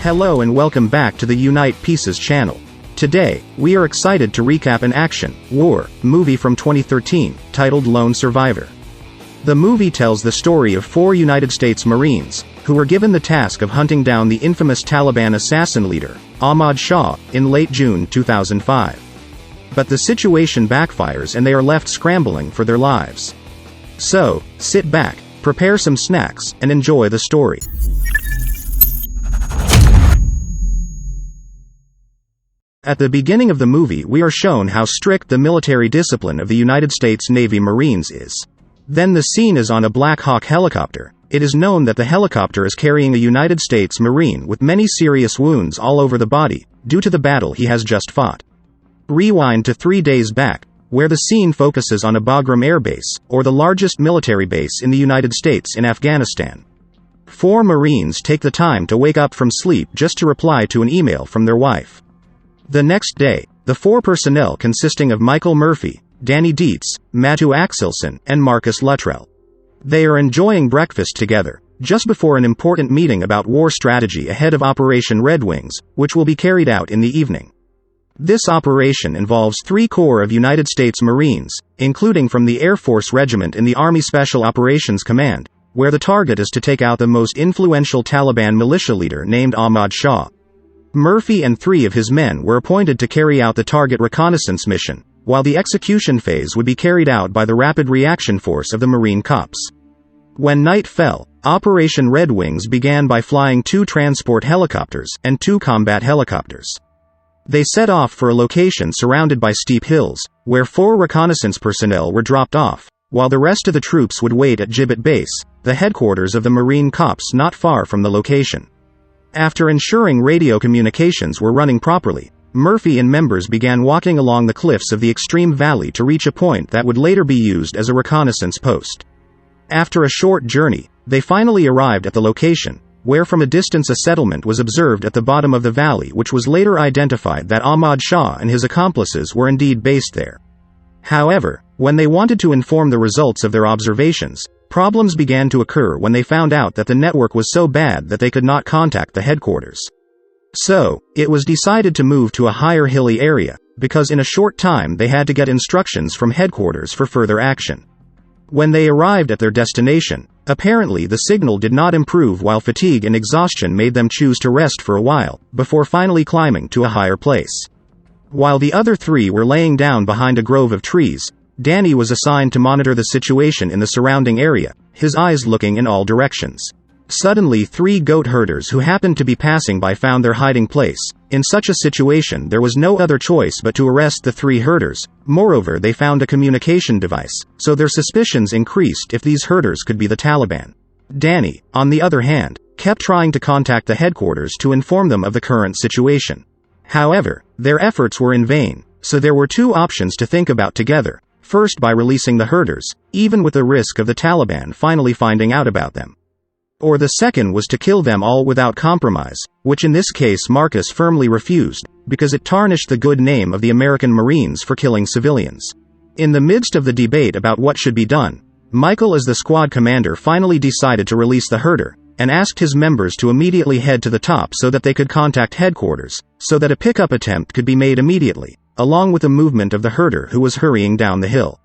Hello and welcome back to the Unite Pieces channel. Today, we are excited to recap an action, war, movie from 2013, titled Lone Survivor. The movie tells the story of 4 United States Marines, who were given the task of hunting down the infamous Taliban assassin leader, Ahmad Shah, in late June 2005. But the situation backfires and they are left scrambling for their lives. So, sit back, prepare some snacks, and enjoy the story. At the beginning of the movie we are shown how strict the military discipline of the United States Navy Marines is. Then the scene is on a Black Hawk helicopter. It is known that the helicopter is carrying a United States Marine with many serious wounds all over the body, due to the battle he has just fought. Rewind to 3 days back, where the scene focuses on a Bagram Air Base, or the largest military base in the United States in Afghanistan. 4 Marines take the time to wake up from sleep just to reply to an email from their wife. The next day, the 4 personnel consisting of Michael Murphy, Danny Dietz, Matthew Axelson, and Marcus Luttrell. They are enjoying breakfast together, just before an important meeting about war strategy ahead of Operation Red Wings, which will be carried out in the evening. This operation involves 3 corps of United States Marines, including from the Air Force Regiment in the Army Special Operations Command, where the target is to take out the most influential Taliban militia leader named Ahmad Shah. Murphy and 3 of his men were appointed to carry out the target reconnaissance mission, while the execution phase would be carried out by the Rapid Reaction Force of the Marine Corps. When night fell, Operation Red Wings began by flying 2 transport helicopters and 2 combat helicopters. They set off for a location surrounded by steep hills, where 4 reconnaissance personnel were dropped off, while the rest of the troops would wait at Gibbet Base, the headquarters of the Marine Corps not far from the location. After ensuring radio communications were running properly, Murphy and members began walking along the cliffs of the extreme valley to reach a point that would later be used as a reconnaissance post. After a short journey, they finally arrived at the location, where from a distance a settlement was observed at the bottom of the valley, which was later identified that Ahmad Shah and his accomplices were indeed based there. However, when they wanted to inform the results of their observations, problems began to occur when they found out that the network was so bad that they could not contact the headquarters. So, it was decided to move to a higher hilly area, because in a short time they had to get instructions from headquarters for further action. When they arrived at their destination, apparently the signal did not improve, while fatigue and exhaustion made them choose to rest for a while, before finally climbing to a higher place. While the other 3 were laying down behind a grove of trees, Danny was assigned to monitor the situation in the surrounding area, his eyes looking in all directions. Suddenly 3 goat herders who happened to be passing by found their hiding place. In such a situation there was no other choice but to arrest the 3 herders. Moreover, they found a communication device, so their suspicions increased if these herders could be the Taliban. Danny, on the other hand, kept trying to contact the headquarters to inform them of the current situation. However, their efforts were in vain, so there were 2 options to think about together. First, by releasing the herders, even with the risk of the Taliban finally finding out about them. Or the second was to kill them all without compromise, which in this case Marcus firmly refused, because it tarnished the good name of the American Marines for killing civilians. In the midst of the debate about what should be done, Michael, as the squad commander, finally decided to release the herder, and asked his members to immediately head to the top so that they could contact headquarters, so that a pickup attempt could be made immediately, along with the movement of the herder who was hurrying down the hill.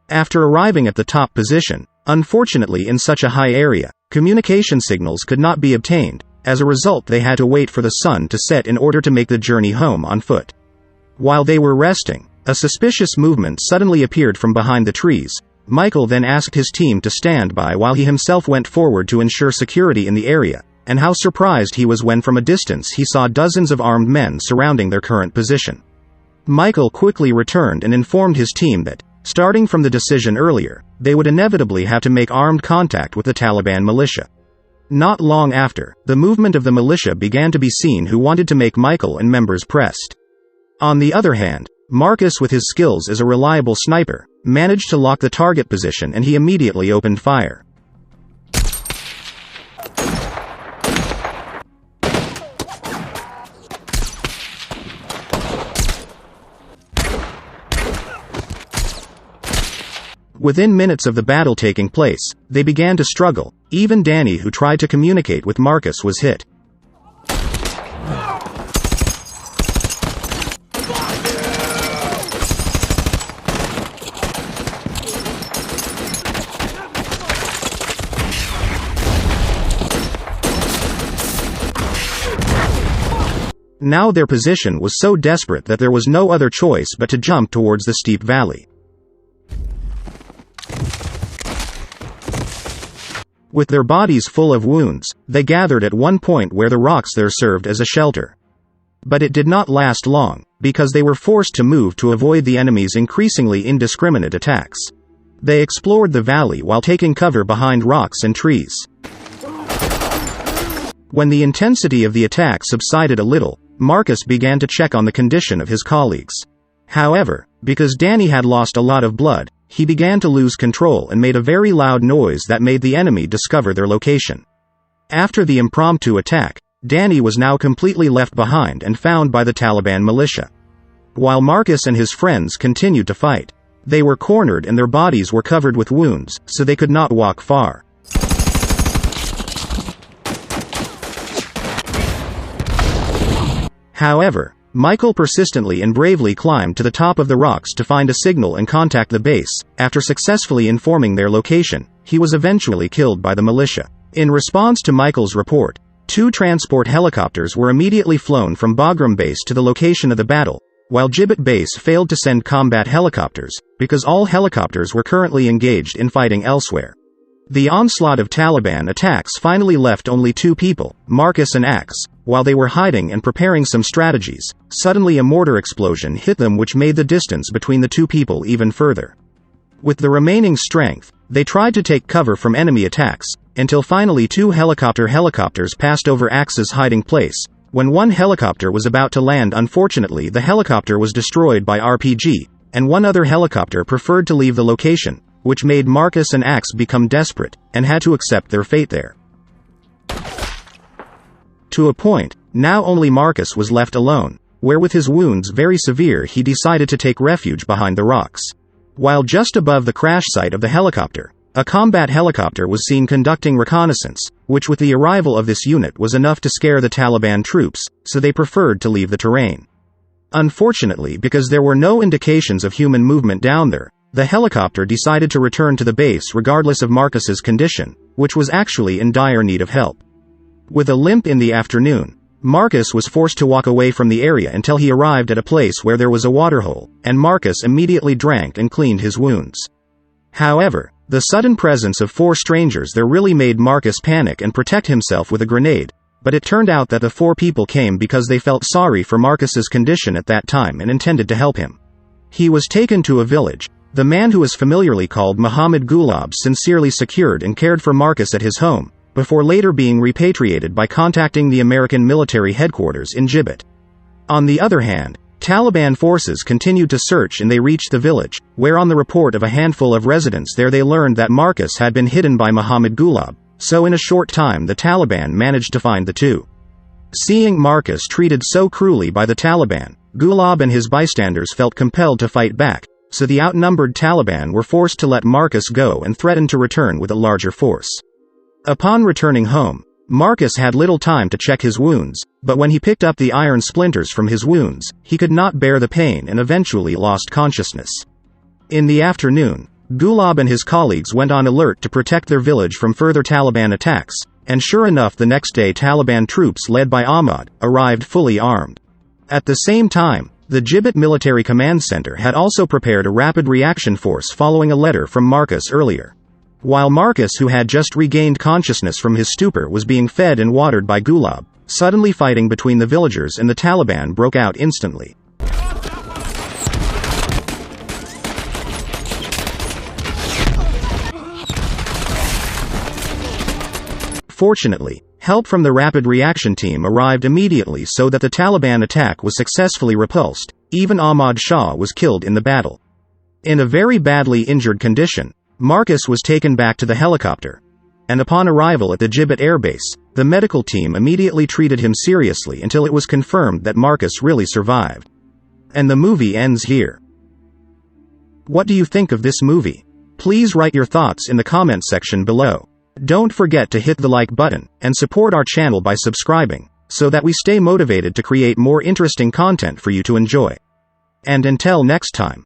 After arriving at the top position, unfortunately in such a high area, communication signals could not be obtained. As a result, they had to wait for the sun to set in order to make the journey home on foot. While they were resting, a suspicious movement suddenly appeared from behind the trees. Michael then asked his team to stand by while he himself went forward to ensure security in the area, and how surprised he was when from a distance he saw dozens of armed men surrounding their current position. Michael quickly returned and informed his team that, starting from the decision earlier, they would inevitably have to make armed contact with the Taliban militia. Not long after, the movement of the militia began to be seen, who wanted to make Michael and members pressed. On the other hand, Marcus, with his skills as a reliable sniper, managed to lock the target position and he immediately opened fire. Within minutes of the battle taking place, they began to struggle. Even Danny, who tried to communicate with Marcus, was hit. Now their position was so desperate that there was no other choice but to jump towards the steep valley. With their bodies full of wounds, they gathered at one point where the rocks there served as a shelter. But it did not last long, because they were forced to move to avoid the enemy's increasingly indiscriminate attacks. They explored the valley while taking cover behind rocks and trees. When the intensity of the attack subsided a little, Marcus began to check on the condition of his colleagues. However, because Danny had lost a lot of blood, he began to lose control and made a very loud noise that made the enemy discover their location. After the impromptu attack, Danny was now completely left behind and found by the Taliban militia. While Marcus and his friends continued to fight, they were cornered and their bodies were covered with wounds, so they could not walk far. However, Michael persistently and bravely climbed to the top of the rocks to find a signal and contact the base. After successfully informing their location, he was eventually killed by the militia. In response to Michael's report, 2 transport helicopters were immediately flown from Bagram Base to the location of the battle, while Gibbet Base failed to send combat helicopters, because all helicopters were currently engaged in fighting elsewhere. The onslaught of Taliban attacks finally left only 2 people, Marcus and Axe. While they were hiding and preparing some strategies, suddenly a mortar explosion hit them which made the distance between the 2 people even further. With the remaining strength, they tried to take cover from enemy attacks, until finally 2 helicopters passed over Axe's hiding place. When one helicopter was about to land, unfortunately the helicopter was destroyed by RPG, and one other helicopter preferred to leave the location, which made Marcus and Axe become desperate, and had to accept their fate there. To a point, now only Marcus was left alone, where with his wounds very severe he decided to take refuge behind the rocks. While just above the crash site of the helicopter, a combat helicopter was seen conducting reconnaissance, which with the arrival of this unit was enough to scare the Taliban troops, so they preferred to leave the terrain. Unfortunately, because there were no indications of human movement down there, the helicopter decided to return to the base regardless of Marcus's condition, which was actually in dire need of help. With a limp in the afternoon, Marcus was forced to walk away from the area until he arrived at a place where there was a waterhole, and Marcus immediately drank and cleaned his wounds. However, the sudden presence of 4 strangers there really made Marcus panic and protect himself with a grenade, but it turned out that the 4 people came because they felt sorry for Marcus's condition at that time and intended to help him. He was taken to a village. The man who is familiarly called Muhammad Gulab sincerely secured and cared for Marcus at his home, before later being repatriated by contacting the American military headquarters in Gibbet. On the other hand, Taliban forces continued to search and they reached the village, where on the report of a handful of residents there they learned that Marcus had been hidden by Muhammad Gulab, so in a short time the Taliban managed to find the 2. Seeing Marcus treated so cruelly by the Taliban, Gulab and his bystanders felt compelled to fight back, so the outnumbered Taliban were forced to let Marcus go and threatened to return with a larger force. Upon returning home, Marcus had little time to check his wounds, but when he picked up the iron splinters from his wounds, he could not bear the pain and eventually lost consciousness. In the afternoon, Gulab and his colleagues went on alert to protect their village from further Taliban attacks, and sure enough the next day Taliban troops led by Ahmad arrived fully armed. At the same time, the Gibbet Military Command Center had also prepared a rapid reaction force following a letter from Marcus earlier. While Marcus, who had just regained consciousness from his stupor, was being fed and watered by Gulab, suddenly fighting between the villagers and the Taliban broke out instantly. Fortunately, help from the Rapid Reaction Team arrived immediately so that the Taliban attack was successfully repulsed. Even Ahmad Shah was killed in the battle. In a very badly injured condition, Marcus was taken back to the helicopter, and upon arrival at the Gibbet Air Base, the medical team immediately treated him seriously until it was confirmed that Marcus really survived. And the movie ends here. What do you think of this movie? Please write your thoughts in the comment section below. Don't forget to hit the like button, and support our channel by subscribing, so that we stay motivated to create more interesting content for you to enjoy. And until next time.